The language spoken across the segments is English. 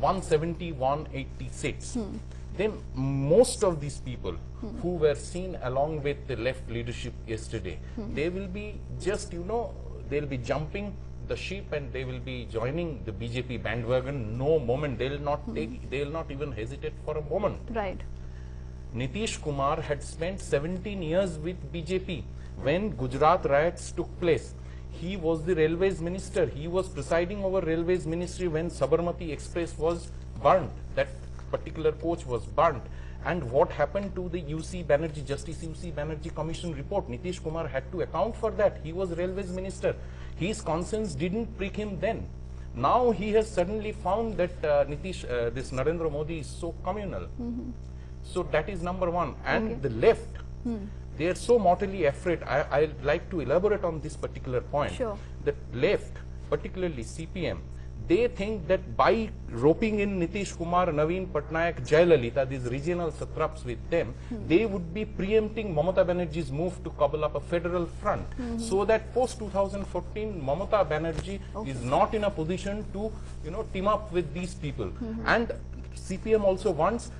170, 180 seats. Then most of these people who were seen along with the left leadership yesterday, they will be just, you know, they'll be jumping the ship and they will be joining the BJP bandwagon. No moment, they will not take, they will not even hesitate for a moment. Right. Nitish Kumar had spent 17 years with BJP. When Gujarat riots took place, he was the railways minister. He was presiding over railways ministry when Sabarmati Express was burnt. That particular coach was burnt. And what happened to the UC Banerjee, Justice UC Banerjee Commission report? Nitish Kumar had to account for that. He was railways minister. His conscience didn't prick him then. Now he has suddenly found that this Narendra Modi is so communal. So that is number one. And the left, they are so mortally afraid. I'd like to elaborate on this particular point. Sure. The left, particularly CPM, they think that by roping in Nitish Kumar, Naveen Patnaik, Jayalalitha, these regional satraps with them, they would be preempting Mamata Banerjee's move to cobble up a federal front. So that post 2014, Mamata Banerjee is not in a position to, you know, team up with these people. And CPM also wants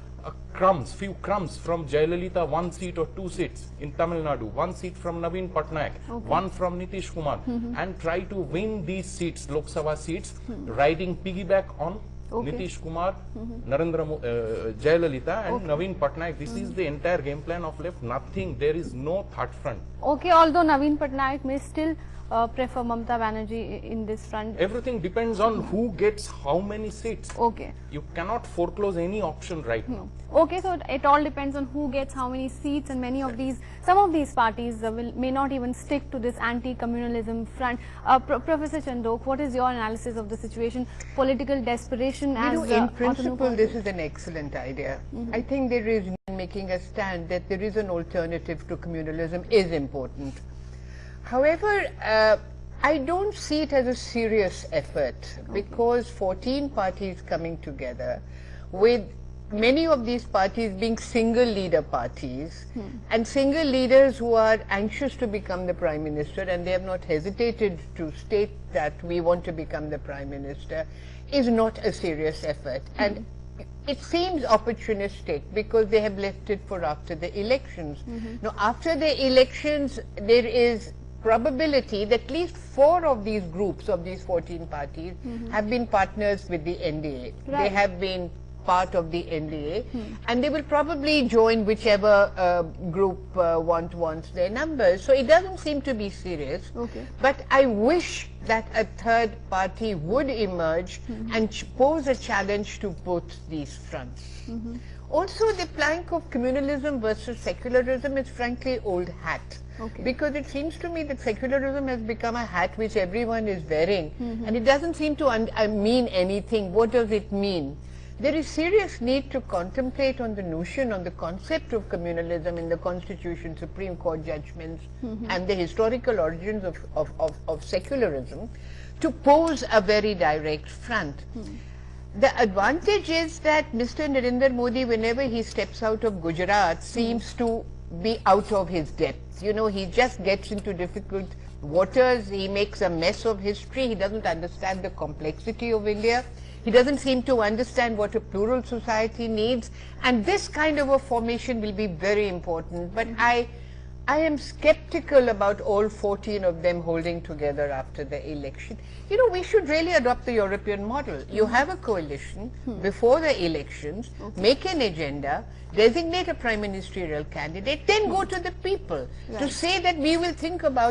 few crumbs from Jayalalitha, 1 seat or 2 seats in Tamil Nadu, 1 seat from Naveen Patnaik, 1 from Nitish Kumar, and try to win these seats, Lok Sabha seats, riding piggyback on Nitish Kumar, Jayalalitha and Naveen Patnaik. This is the entire game plan of left. Nothing, there is no third front. Okay, although Naveen Patnaik may still prefer Mamata Banerjee in this front. Everything depends on who gets how many seats. Okay. You cannot foreclose any option right now. Okay, so it all depends on who gets how many seats, and many of these, some of these parties may not even stick to this anti-communalism front. Professor Chandok, what is your analysis of the situation? Political desperation as in principle, this is an excellent idea. I think there is making a stand that there is an alternative to communalism is important. However, I don't see it as a serious effort because 14 parties coming together, with many of these parties being single leader parties and single leaders who are anxious to become the Prime Minister, and they have not hesitated to state that we want to become the Prime Minister, is not a serious effort. And it seems opportunistic because they have left it for after the elections. Now, after the elections, there is probability that at least 4 of these groups of these 14 parties have been partners with the NDA. They have been part of the NDA, and they will probably join whichever group wants their numbers. So it doesn't seem to be serious. But I wish that a third party would emerge and pose a challenge to both these fronts. Also, the plank of communalism versus secularism is frankly old hat. Because it seems to me that secularism has become a hat which everyone is wearing, and it doesn't seem to mean anything. What does it mean? There is serious need to contemplate on the notion, on the concept of communalism in the Constitution, Supreme Court judgments, and the historical origins of secularism, to pose a very direct front. The advantage is that Mr. Narendra Modi, whenever he steps out of Gujarat, seems to be out of his depth. You know, he just gets into difficult waters, he makes a mess of history, he doesn't understand the complexity of India, he doesn't seem to understand what a plural society needs, and this kind of a formation will be very important. But I am skeptical about all 14 of them holding together after the election. You know, we should really adopt the European model. You have a coalition before the elections, make an agenda, designate a prime ministerial candidate, then go to the people to say that we will think about